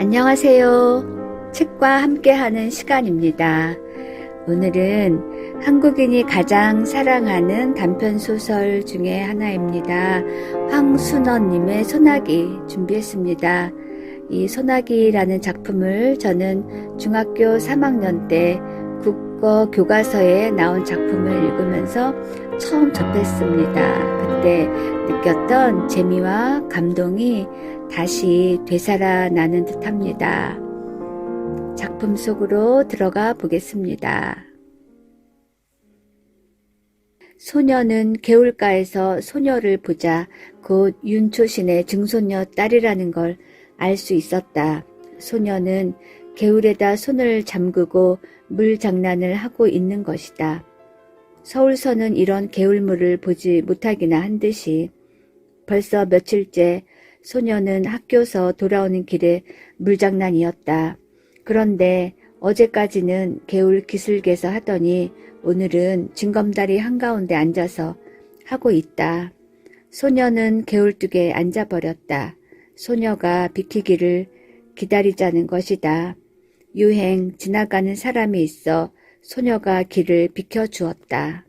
안녕하세요. 책과 함께하는 시간입니다. 오늘은 한국인이 가장 사랑하는 단편소설 중에 하나입니다. 황순원님의 소나기 준비했습니다. 이 소나기라는 작품을 저는 중학교 3학년 때 국어 교과서에 나온 작품을 읽으면서 처음 접했습니다. 그때 느꼈던 재미와 감동이 다시 되살아나는 듯합니다. 작품 속으로 들어가 보겠습니다. 소녀는 개울가에서 소녀를 보자 곧 윤초신의 증손녀 딸이라는 걸 알 수 있었다. 소녀는 개울에다 손을 잠그고 물 장난을 하고 있는 것이다. 서울서는 이런 개울물을 보지 못하기나 한 듯이 벌써 며칠째 소녀는 학교서 돌아오는 길에 물장난이었다. 그런데 어제까지는 개울 기슭에서 하더니 오늘은 징검다리 한가운데 앉아서 하고 있다. 소녀는 개울뚝에 앉아버렸다. 소녀가 비키기를 기다리자는 것이다. 유행 지나가는 사람이 있어 소녀가 길을 비켜주었다.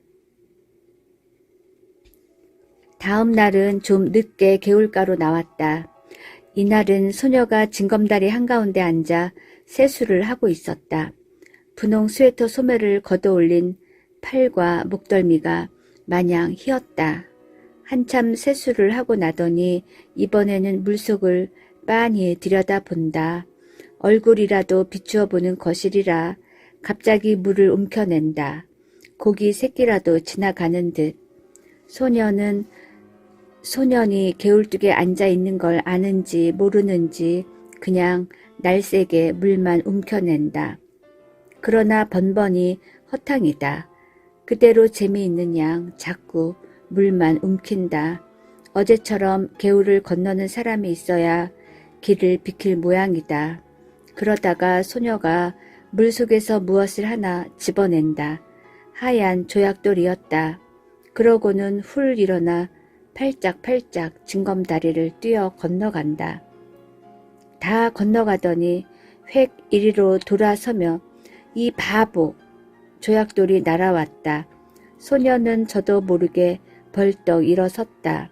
다음 날은 좀 늦게 개울가로 나왔다. 이날은 소녀가 징검다리 한가운데 앉아 세수를 하고 있었다. 분홍 스웨터 소매를 걷어올린 팔과 목덜미가 마냥 휘었다. 한참 세수를 하고 나더니 이번에는 물속을 빤히 들여다본다. 얼굴이라도 비추어 보는 것이리라. 갑자기 물을 움켜낸다. 고기 새끼라도 지나가는 듯. 소년이 개울뚝에 앉아있는 걸 아는지 모르는지 그냥 날쌔게 물만 움켜낸다. 그러나 번번이 허탕이다. 그대로 재미있는 양 자꾸 물만 움킨다. 어제처럼 개울을 건너는 사람이 있어야 길을 비킬 모양이다. 그러다가 소녀가 물속에서 무엇을 하나 집어낸다. 하얀 조약돌이었다. 그러고는 훌 일어나 팔짝팔짝 징검다리를 뛰어 건너간다. 다 건너가더니 획 이리로 돌아서며 이 바보! 조약돌이 날아왔다. 소녀는 저도 모르게 벌떡 일어섰다.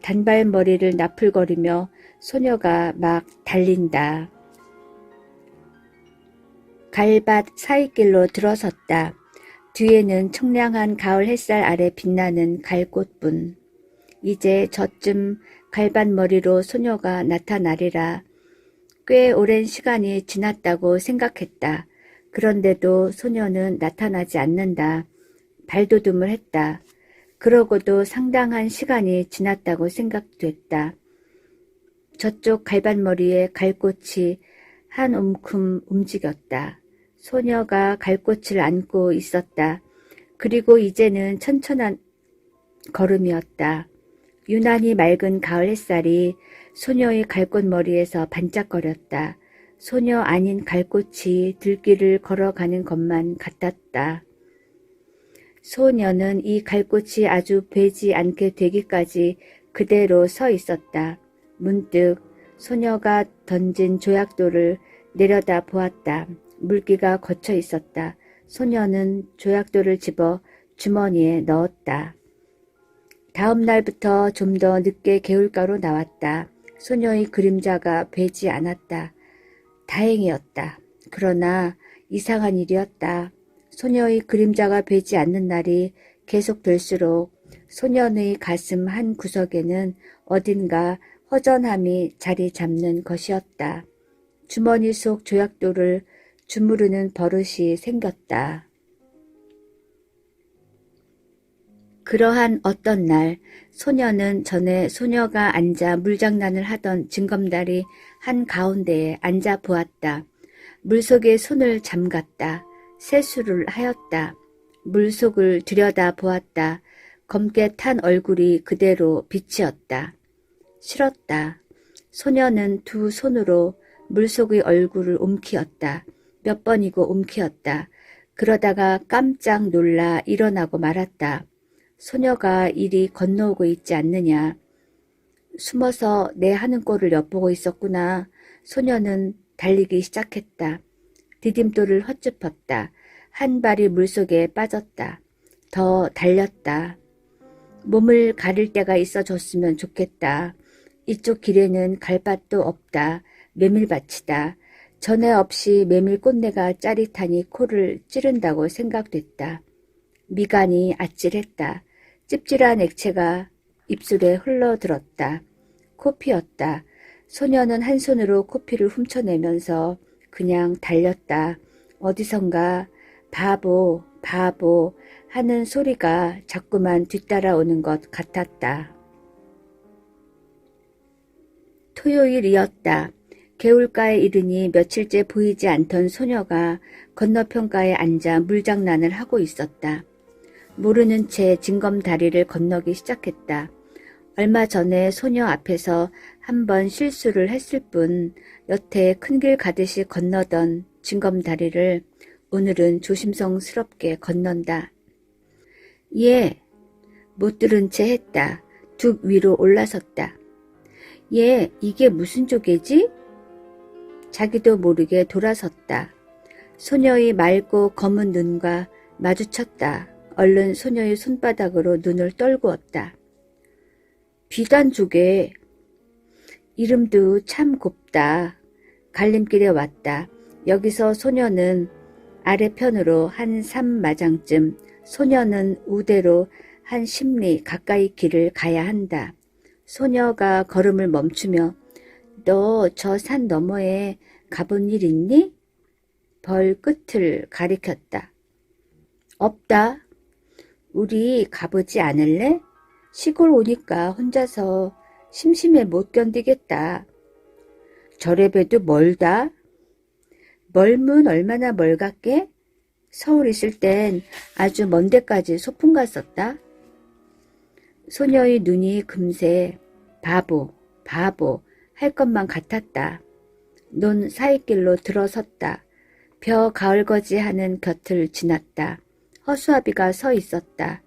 단발머리를 나풀거리며 소녀가 막 달린다. 갈밭 사이길로 들어섰다. 뒤에는 청량한 가을 햇살 아래 빛나는 갈꽃분. 이제 저쯤 갈밭머리로 소녀가 나타나리라. 꽤 오랜 시간이 지났다고 생각했다. 그런데도 소녀는 나타나지 않는다. 발돋움을 했다. 그러고도 상당한 시간이 지났다고 생각됐다. 저쪽 갈밭머리에 갈꽃이 한 움큼 움직였다. 소녀가 갈꽃을 안고 있었다. 그리고 이제는 천천한 걸음이었다. 유난히 맑은 가을 햇살이 소녀의 갈꽃머리에서 반짝거렸다. 소녀 아닌 갈꽃이 들길을 걸어가는 것만 같았다. 소녀는 이 갈꽃이 아주 배지 않게 되기까지 그대로 서 있었다. 문득 소녀가 던진 조약돌을 내려다 보았다. 물기가 거쳐 있었다. 소녀는 조약돌을 집어 주머니에 넣었다. 다음 날부터 좀 더 늦게 개울가로 나왔다. 소녀의 그림자가 배지 않았다. 다행이었다. 그러나 이상한 일이었다. 소녀의 그림자가 배지 않는 날이 계속될수록 소년의 가슴 한 구석에는 어딘가 허전함이 자리 잡는 것이었다. 주머니 속 조약돌을 주무르는 버릇이 생겼다. 그러한 어떤 날 소녀는 전에 소녀가 앉아 물장난을 하던 징검다리 한가운데에 앉아 보았다. 물속에 손을 잠갔다. 세수를 하였다. 물속을 들여다 보았다. 검게 탄 얼굴이 그대로 비치었다. 싫었다. 소녀는 두 손으로 물속의 얼굴을 움키었다. 몇 번이고 움키었다. 그러다가 깜짝 놀라 일어나고 말았다. 소녀가 이리 건너오고 있지 않느냐. 숨어서 내 하는 꼴을 엿보고 있었구나. 소녀는 달리기 시작했다. 디딤돌을 헛짚었다. 한 발이 물속에 빠졌다. 더 달렸다. 몸을 가릴 데가 있어줬으면 좋겠다. 이쪽 길에는 갈밭도 없다. 메밀밭이다. 전에 없이 메밀 꽃내가 짜릿하니 코를 찌른다고 생각됐다. 미간이 아찔했다. 찝찝한 액체가 입술에 흘러들었다. 코피였다. 소녀는 한 손으로 코피를 훔쳐내면서 그냥 달렸다. 어디선가 바보, 바보 하는 소리가 자꾸만 뒤따라오는 것 같았다. 토요일이었다. 개울가에 이르니 며칠째 보이지 않던 소녀가 건너편가에 앉아 물장난을 하고 있었다. 모르는 채 징검다리를 건너기 시작했다. 얼마 전에 소녀 앞에서 한번 실수를 했을 뿐 여태 큰 길 가듯이 건너던 징검다리를 오늘은 조심성스럽게 건넌다. 예, 못 들은 채 했다. 둑 위로 올라섰다. 예, 이게 무슨 조개지? 자기도 모르게 돌아섰다. 소녀의 맑고 검은 눈과 마주쳤다. 얼른 소녀의 손바닥으로 눈을 떨구었다. 비단조개. 이름도 참 곱다. 갈림길에 왔다. 여기서 소녀는 아래편으로 한 3마장쯤, 소녀는 우대로 한 10리 가까이 길을 가야 한다. 소녀가 걸음을 멈추며 너 저 산 너머에 가본 일 있니? 벌 끝을 가리켰다. 없다. 우리 가보지 않을래? 시골 오니까 혼자서 심심해 못 견디겠다. 저래봬도 멀다. 멀면 얼마나 멀갔게? 서울 있을 땐 아주 먼 데까지 소풍 갔었다. 소녀의 눈이 금세 바보, 바보 할 것만 같았다. 논 사이길로 들어섰다. 벼 가을거지하는 곁을 지났다. 허수아비가 서 있었다.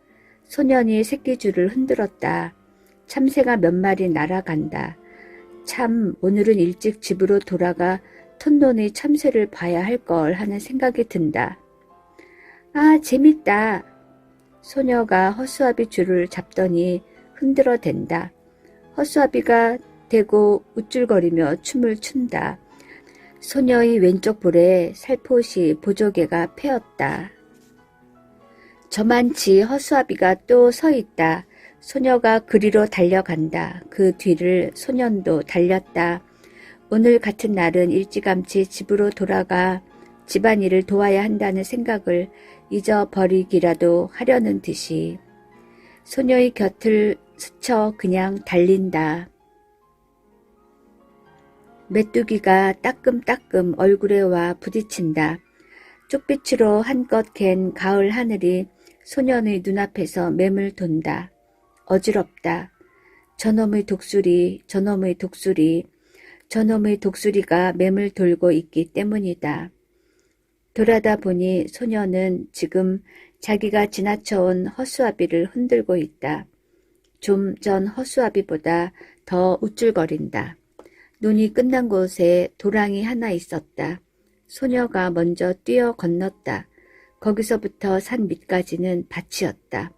소년이 새끼줄을 흔들었다. 참새가 몇 마리 날아간다. 참 오늘은 일찍 집으로 돌아가 톳논의 참새를 봐야 할 걸 하는 생각이 든다. 아, 재밌다. 소녀가 허수아비 줄을 잡더니 흔들어 댄다. 허수아비가 대고 우쭐거리며 춤을 춘다. 소녀의 왼쪽 볼에 살포시 보조개가 패었다. 저만치 허수아비가 또 서 있다. 소녀가 그리로 달려간다. 그 뒤를 소년도 달렸다. 오늘 같은 날은 일찌감치 집으로 돌아가 집안일을 도와야 한다는 생각을 잊어버리기라도 하려는 듯이 소녀의 곁을 스쳐 그냥 달린다. 메뚜기가 따끔따끔 얼굴에 와 부딪힌다. 쪽빛으로 한껏 갠 가을 하늘이 소년의 눈앞에서 맴을 돈다. 어지럽다. 저놈의 독수리, 저놈의 독수리, 저놈의 독수리가 맴을 돌고 있기 때문이다. 돌아다 보니 소녀는 지금 자기가 지나쳐온 허수아비를 흔들고 있다. 좀 전 허수아비보다 더 우쭐거린다. 눈이 끝난 곳에 도랑이 하나 있었다. 소녀가 먼저 뛰어 건넜다. 거기서부터 산 밑까지는 밭이었다.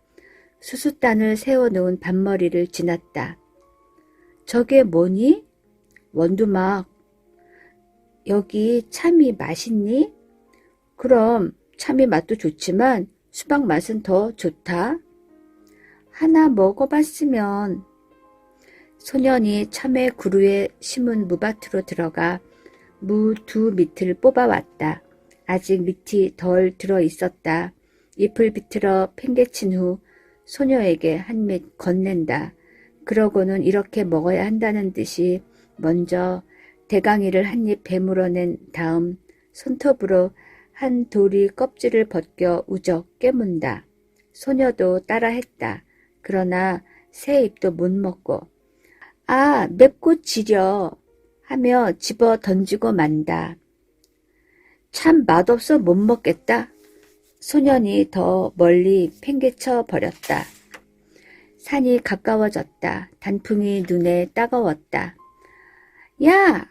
수숫단을 세워놓은 밭머리를 지났다. 저게 뭐니? 원두막. 여기 참이 맛있니? 그럼 참이 맛도 좋지만 수박 맛은 더 좋다. 하나 먹어봤으면. 소년이 참외 구루에 심은 무밭으로 들어가 무 2밑을 뽑아왔다. 아직 밑이 덜 들어 있었다. 잎을 비틀어 팽개친 후 소녀에게 한 밑 건넨다. 그러고는 이렇게 먹어야 한다는 듯이 먼저 대강이를 한 입 베물어낸 다음 손톱으로 한 돌이 껍질을 벗겨 우적 깨문다. 소녀도 따라했다. 그러나 새 입도 못 먹고 아, 맵고 지려 하며 집어 던지고 만다. 참 맛없어 못 먹겠다. 소년이 더 멀리 팽개쳐 버렸다. 산이 가까워졌다. 단풍이 눈에 따가웠다. 야!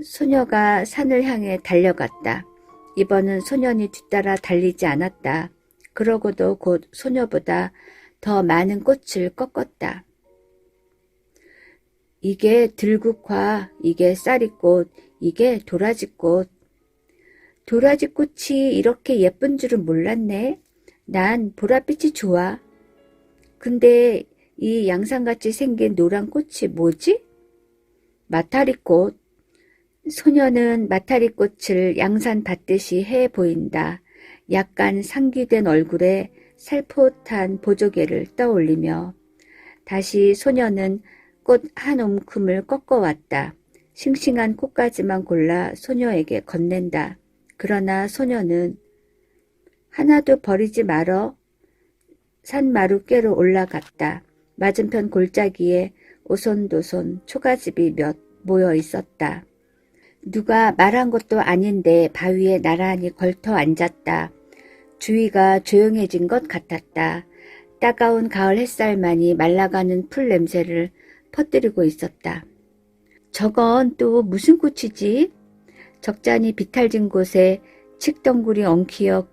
소녀가 산을 향해 달려갔다. 이번은 소년이 뒤따라 달리지 않았다. 그러고도 곧 소녀보다 더 많은 꽃을 꺾었다. 이게 들국화, 이게 쌀이꽃, 이게 도라지꽃. 도라지꽃이 이렇게 예쁜 줄은 몰랐네. 난 보랏빛이 좋아. 근데 이 양상같이 생긴 노란 꽃이 뭐지? 마타리꽃. 소녀는 마타리꽃을 양산 받듯이 해 보인다. 약간 상기된 얼굴에 살포탄 보조개를 떠올리며 다시 소녀는 꽃 한 움큼을 꺾어왔다. 싱싱한 꽃가지만 골라 소녀에게 건넨다. 그러나 소녀는 하나도 버리지 말어. 산마루께로 올라갔다. 맞은편 골짜기에 오손도손 초가집이 몇 모여 있었다. 누가 말한 것도 아닌데 바위에 나란히 걸터 앉았다. 주위가 조용해진 것 같았다. 따가운 가을 햇살만이 말라가는 풀 냄새를 퍼뜨리고 있었다. 저건 또 무슨 꽃이지? 적잖이 비탈진 곳에 칡덩굴이 엉키어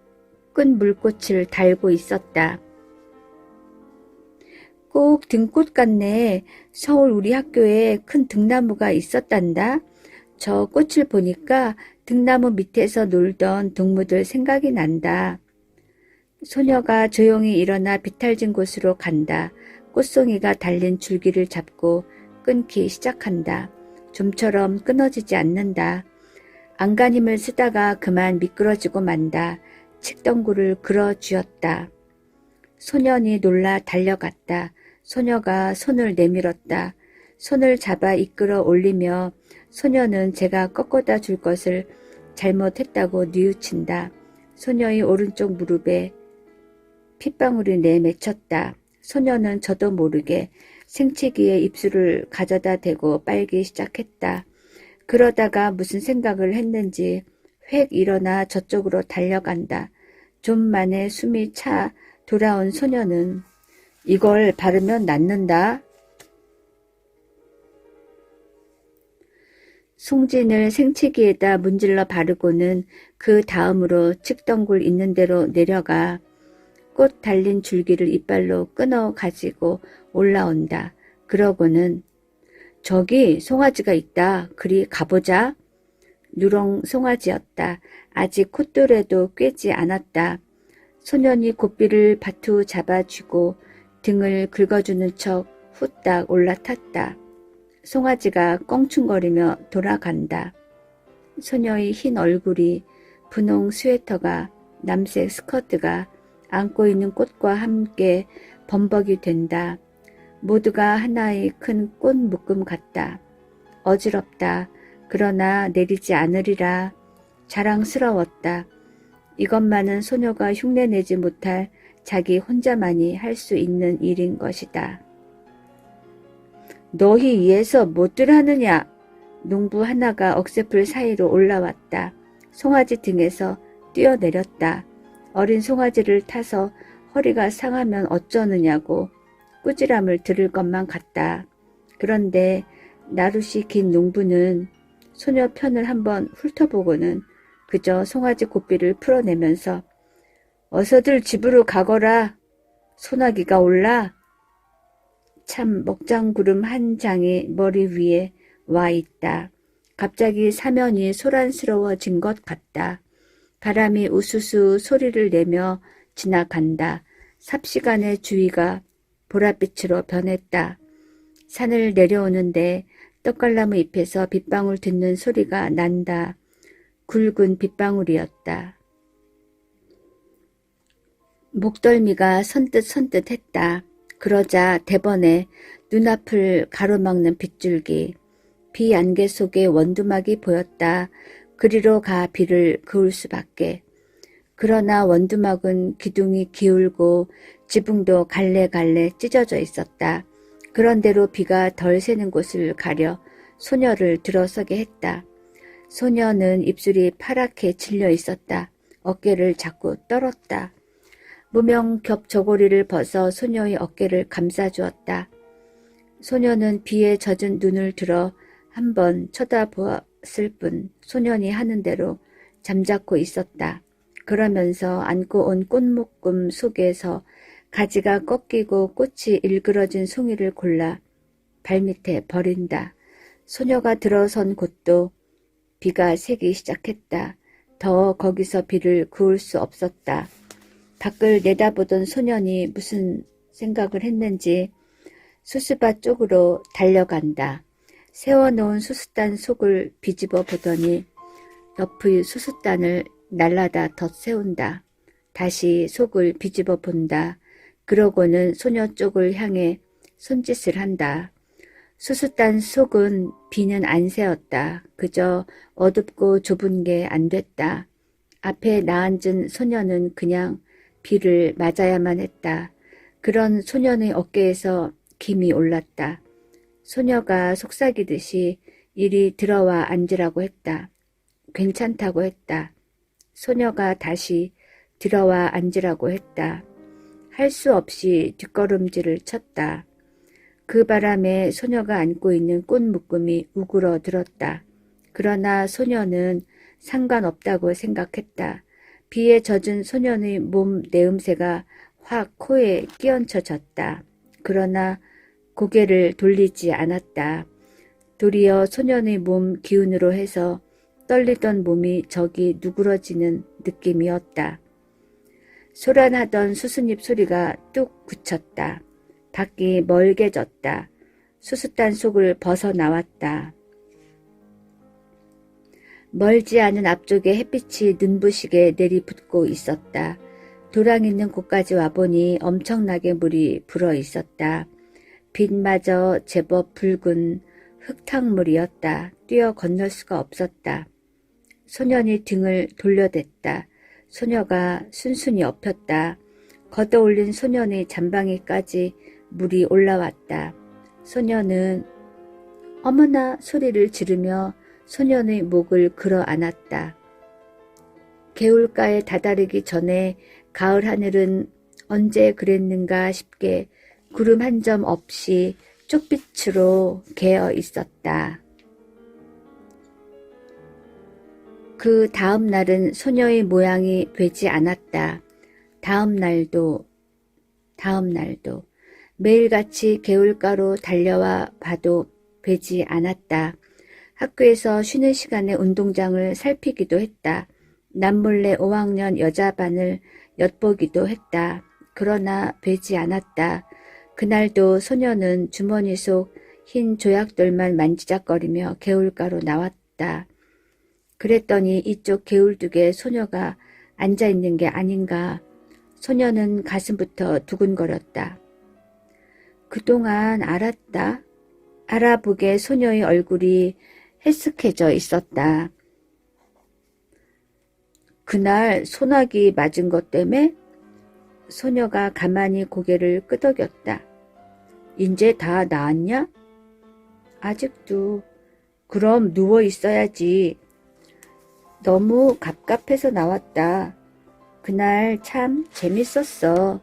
끈 물꽃을 달고 있었다. 꼭 등꽃 같네. 서울 우리 학교에 큰 등나무가 있었단다. 저 꽃을 보니까 등나무 밑에서 놀던 동무들 생각이 난다. 소녀가 조용히 일어나 비탈진 곳으로 간다. 꽃송이가 달린 줄기를 잡고 끊기 시작한다. 좀처럼 끊어지지 않는다. 안간힘을 쓰다가 그만 미끄러지고 만다. 칡덩굴을 그어 쥐었다. 소년이 놀라 달려갔다. 소녀가 손을 내밀었다. 손을 잡아 이끌어 올리며 소녀는 제가 꺾어다 줄 것을 잘못했다고 뉘우친다. 소녀의 오른쪽 무릎에 핏방울이 내맺혔다. 소녀는 저도 모르게 생채기에 입술을 가져다 대고 빨기 시작했다. 그러다가 무슨 생각을 했는지 획 일어나 저쪽으로 달려간다. 좀 만에 숨이 차 돌아온 소녀는 이걸 바르면 낫는다. 송진을 생채기에다 문질러 바르고는 그 다음으로 칡덩굴 있는 대로 내려가 꽃 달린 줄기를 이빨로 끊어 가지고 올라온다. 그러고는 저기 송아지가 있다. 그리 가보자. 누렁 송아지였다. 아직 콧돌에도 꿰지 않았다. 소년이 고삐를 바투 잡아쥐고 등을 긁어주는 척 후딱 올라탔다. 송아지가 껑충거리며 돌아간다. 소녀의 흰 얼굴이 분홍 스웨터가 남색 스커트가 안고 있는 꽃과 함께 범벅이 된다. 모두가 하나의 큰 꽃 묶음 같다. 어지럽다. 그러나 내리지 않으리라. 자랑스러웠다. 이것만은 소녀가 흉내내지 못할 자기 혼자만이 할 수 있는 일인 것이다. 너희 이에서 못들 하느냐? 농부 하나가 억새풀 사이로 올라왔다. 송아지 등에서 뛰어내렸다. 어린 송아지를 타서 허리가 상하면 어쩌느냐고 꾸지람을 들을 것만 같다. 그런데 나룻이 긴 농부는 소녀 편을 한번 훑어보고는 그저 송아지 고삐를 풀어내면서 어서들 집으로 가거라. 소나기가 올라. 참 먹장구름 한 장이 머리 위에 와 있다. 갑자기 사면이 소란스러워진 것 같다. 바람이 우수수 소리를 내며 지나간다. 삽시간에 주위가 보랏빛으로 변했다. 산을 내려오는데 떡갈나무 잎에서 빗방울 듣는 소리가 난다. 굵은 빗방울이었다. 목덜미가 선뜻선뜻했다. 그러자 대번에 눈앞을 가로막는 빗줄기, 비 안개 속에 원두막이 보였다. 그리로 가 비를 그을 수밖에. 그러나 원두막은 기둥이 기울고 지붕도 갈래갈래 찢어져 있었다. 그런대로 비가 덜 새는 곳을 가려 소녀를 들어서게 했다. 소녀는 입술이 파랗게 질려 있었다. 어깨를 자꾸 떨었다. 무명겹 저고리를 벗어 소녀의 어깨를 감싸주었다. 소녀는 비에 젖은 눈을 들어 한번 쳐다보았을 뿐 소년이 하는 대로 잠자코 있었다. 그러면서 안고 온 꽃묶음 속에서 가지가 꺾이고 꽃이 일그러진 송이를 골라 발밑에 버린다. 소녀가 들어선 곳도 비가 새기 시작했다. 더 거기서 비를 그을 수 없었다. 밖을 내다보던 소년이 무슨 생각을 했는지 수수밭 쪽으로 달려간다. 세워놓은 수수단 속을 비집어 보더니 옆의 수수단을 날라다 덧세운다. 다시 속을 비집어 본다. 그러고는 소녀 쪽을 향해 손짓을 한다. 수수단 속은 비는 안 새었다. 그저 어둡고 좁은 게 안 됐다. 앞에 나앉은 소녀는 그냥 비를 맞아야만 했다. 그런 소년의 어깨에서 김이 올랐다. 소녀가 속삭이듯이 이리 들어와 앉으라고 했다. 괜찮다고 했다. 소녀가 다시 들어와 앉으라고 했다. 할 수 없이 뒷걸음질을 쳤다. 그 바람에 소녀가 안고 있는 꽃 묶음이 우그러들었다. 그러나 소녀는 상관없다고 생각했다. 비에 젖은 소년의 몸 내음새가 확 코에 끼얹혀졌다. 그러나 고개를 돌리지 않았다. 도리어 소년의 몸 기운으로 해서 떨리던 몸이 저기 누그러지는 느낌이었다. 소란하던 수수잎 소리가 뚝 그쳤다. 밖이 멀게졌다. 수수단 속을 벗어나왔다. 멀지 않은 앞쪽에 햇빛이 눈부시게 내리붙고 있었다. 도랑 있는 곳까지 와보니 엄청나게 물이 불어 있었다. 빛마저 제법 붉은 흙탕물이었다. 뛰어 건널 수가 없었다. 소년이 등을 돌려댔다. 소녀가 순순히 엎였다. 걷어올린 소년의 잠방이까지 물이 올라왔다. 소녀는 어머나 소리를 지르며 소년의 목을 끌어 안았다. 개울가에 다다르기 전에 가을 하늘은 언제 그랬는가 싶게 구름 한 점 없이 쪽빛으로 개어 있었다. 그 다음 날은 소녀의 모양이 되지 않았다. 다음 날도 매일같이 개울가로 달려와 봐도 되지 않았다. 학교에서 쉬는 시간에 운동장을 살피기도 했다. 남몰래 5학년 여자반을 엿보기도 했다. 그러나 되지 않았다. 그날도 소녀는 주머니 속 흰 조약돌만 만지작거리며 개울가로 나왔다. 그랬더니 이쪽 개울둑에 소녀가 앉아있는 게 아닌가. 소녀는 가슴부터 두근거렸다. 그동안 알았다. 알아보게 소녀의 얼굴이 헬쓱해져 있었다. 그날 소나기 맞은 것 때문에? 소녀가 가만히 고개를 끄덕였다. 이제 다 나았냐? 아직도. 그럼 누워 있어야지. 너무 갑갑해서 나왔다. 그날 참 재밌었어.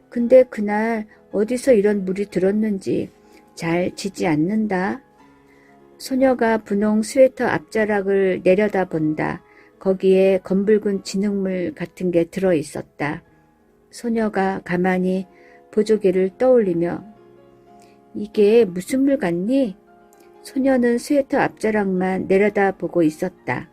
근데 그날 어디서 이런 물이 들었는지 잘 지지 않는다. 소녀가 분홍 스웨터 앞자락을 내려다본다. 거기에 검붉은 진흙물 같은 게 들어있었다. 소녀가 가만히 보조개를 떠올리며 이게 무슨 물 같니? 소녀는 스웨터 앞자락만 내려다보고 있었다.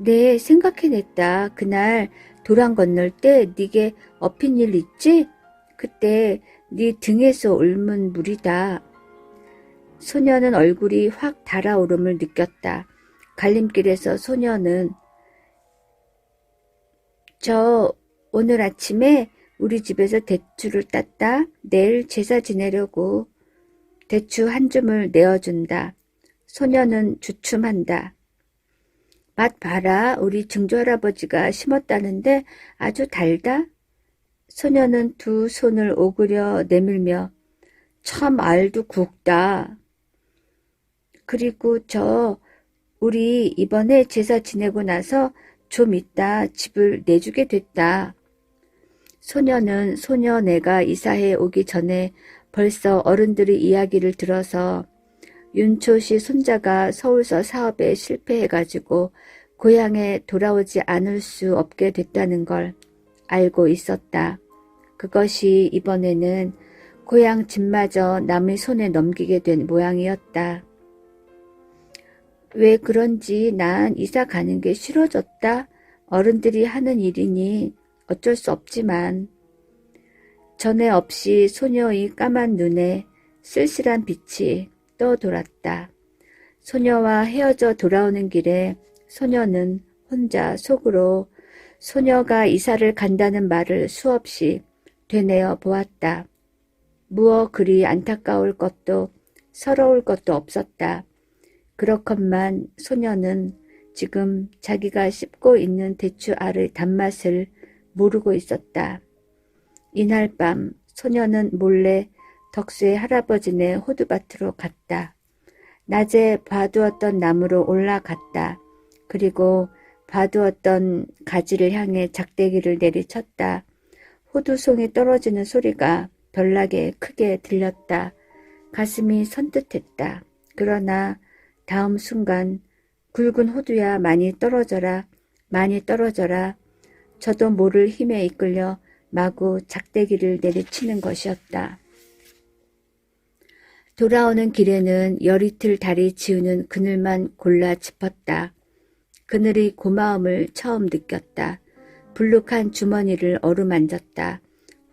네, 생각해냈다. 그날 도랑 건널 때 네게 엎인 일 있지? 그때 네 등에서 옮은 물이다. 소녀는 얼굴이 확 달아오름을 느꼈다. 갈림길에서 소녀는 저 오늘 아침에 우리 집에서 대추를 땄다. 내일 제사 지내려고. 대추 한 줌을 내어준다. 소녀는 주춤한다. 맛 봐라. 우리 증조할아버지가 심었다는데 아주 달다. 소녀는 두 손을 오그려 내밀며 참 알도 굵다. 그리고 우리 이번에 제사 지내고 나서 좀 있다 집을 내주게 됐다. 소녀는 소녀네가 이사해 오기 전에 벌써 어른들의 이야기를 들어서 윤초씨 손자가 서울서 사업에 실패해가지고 고향에 돌아오지 않을 수 없게 됐다는 걸 알고 있었다. 그것이 이번에는 고향 집마저 남의 손에 넘기게 된 모양이었다. 왜 그런지 난 이사 가는 게 싫어졌다. 어른들이 하는 일이니 어쩔 수 없지만. 전에 없이 소녀의 까만 눈에 쓸쓸한 빛이 떠돌았다. 소녀와 헤어져 돌아오는 길에 소녀는 혼자 속으로 소녀가 이사를 간다는 말을 수없이 되뇌어 보았다. 무어 그리 안타까울 것도 서러울 것도 없었다. 그렇건만 소녀는 지금 자기가 씹고 있는 대추 알의 단맛을 모르고 있었다. 이날 밤 소녀는 몰래 덕수의 할아버지네 호두밭으로 갔다. 낮에 봐두었던 나무로 올라갔다. 그리고 봐두었던 가지를 향해 작대기를 내리쳤다. 호두송이 떨어지는 소리가 별나게 크게 들렸다. 가슴이 선뜻했다. 그러나 다음 순간 굵은 호두야 많이 떨어져라, 많이 떨어져라. 저도 모를 힘에 이끌려 마구 작대기를 내리치는 것이었다. 돌아오는 길에는 열이틀 다리 지우는 그늘만 골라 짚었다. 그늘의 고마움을 처음 느꼈다. 불룩한 주머니를 어루만졌다.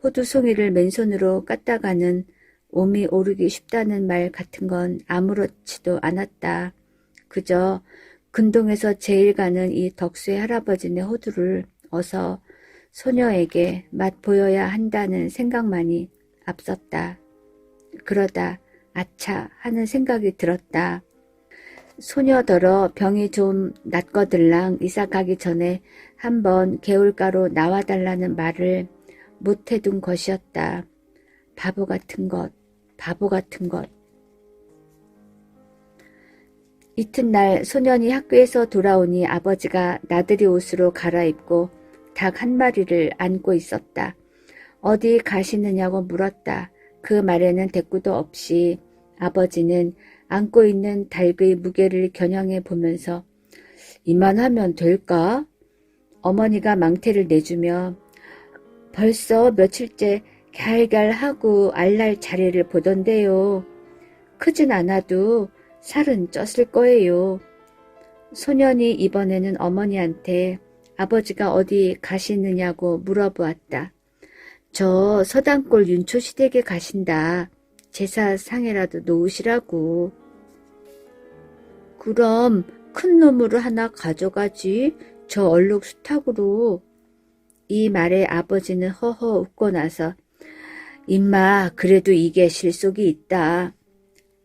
호두송이를 맨손으로 깠다가는 몸이 오르기 쉽다는 말 같은 건 아무렇지도 않았다. 그저 근동에서 제일 가는 이 덕수의 할아버지네 호두를 어서 소녀에게 맛보여야 한다는 생각만이 앞섰다. 그러다 아차 하는 생각이 들었다. 소녀더러 병이 좀 낫거들랑 이사 가기 전에 한번 개울가로 나와달라는 말을 못해둔 것이었다. 바보 같은 것, 바보 같은 것. 이튿날 소년이 학교에서 돌아오니 아버지가 나들이 옷으로 갈아입고 닭 한 마리를 안고 있었다. 어디 가시느냐고 물었다. 그 말에는 대꾸도 없이 아버지는 안고 있는 닭의 무게를 겨냥해 보면서 이만하면 될까? 어머니가 망태를 내주며 벌써 며칠째 갸알갸알하고 알날 자리를 보던데요. 크진 않아도 살은 쪘을 거예요. 소년이 이번에는 어머니한테 아버지가 어디 가시느냐고 물어보았다. 저 서당골 윤초시댁에 가신다. 제사상에라도 놓으시라고. 그럼 큰 놈으로 하나 가져가지. 저 얼룩 수탉으로. 이 말에 아버지는 허허 웃고 나서 임마 그래도 이게 실속이 있다.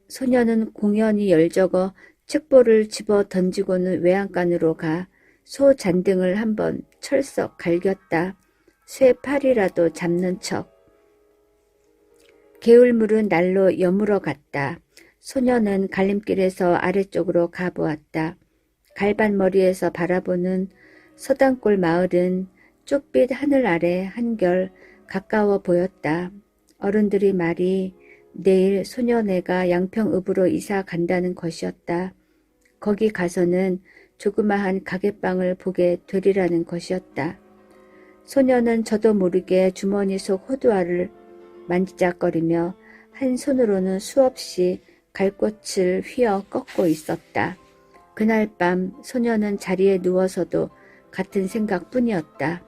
소녀는 공연히 열적어 책보를 집어 던지고는 외양간으로 가 소 잔등을 한번 철썩 갈겼다. 쇠 팔이라도 잡는 척. 개울물은 날로 여물어 갔다. 소녀는 갈림길에서 아래쪽으로 가보았다. 갈반머리에서 바라보는 서당골 마을은 쪽빛 하늘 아래 한결 가까워 보였다. 어른들의 말이 내일 소녀네가 양평읍으로 이사 간다는 것이었다. 거기 가서는 조그마한 가게방을 보게 되리라는 것이었다. 소녀는 저도 모르게 주머니 속 호두알을 만지작거리며 한 손으로는 수없이 갈꽃을 휘어 꺾고 있었다. 그날 밤 소녀는 자리에 누워서도 같은 생각뿐이었다.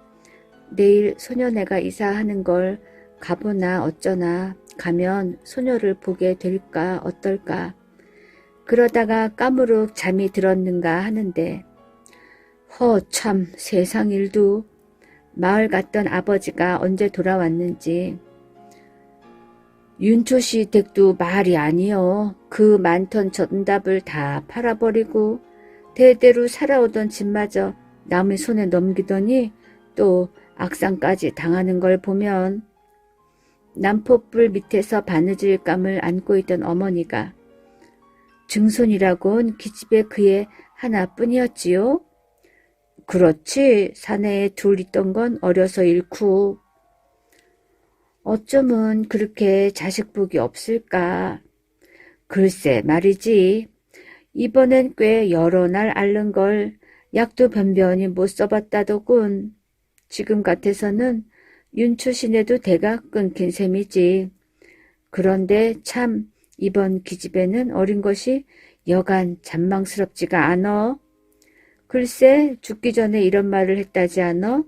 내일 소녀네가 이사하는 걸 가보나 어쩌나 가면 소녀를 보게 될까 어떨까. 그러다가 까무룩 잠이 들었는가 하는데 참 세상 일도. 마을 갔던 아버지가 언제 돌아왔는지. 윤초씨 댁도 말이 아니여. 그 많던 전답을 다 팔아버리고 대대로 살아오던 집마저 남의 손에 넘기더니 또 악상까지 당하는 걸 보면. 남포불 밑에서 바느질감을 안고 있던 어머니가 증손이라곤 기집애 그의 하나뿐이었지요. 그렇지. 사내에 둘 있던 건 어려서 잃고. 어쩌면 그렇게 자식복이 없을까? 글쎄 말이지. 이번엔 꽤 여러 날 앓는 걸 약도 변변히 못 써봤다더군. 지금 같아서는 윤초신에도 대가 끊긴 셈이지. 그런데 참 이번 기집애는 어린 것이 여간 잔망스럽지가 않어. 글쎄 죽기 전에 이런 말을 했다지 않어?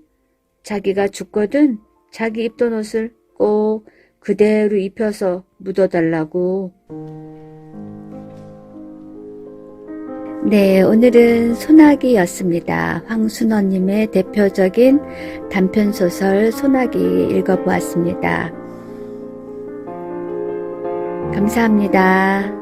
자기가 죽거든 자기 입던 옷을 꼭 그대로 입혀서 묻어달라고. 네, 오늘은 소나기였습니다. 황순어님의 대표적인 단편소설 소나기 읽어보았습니다. 감사합니다.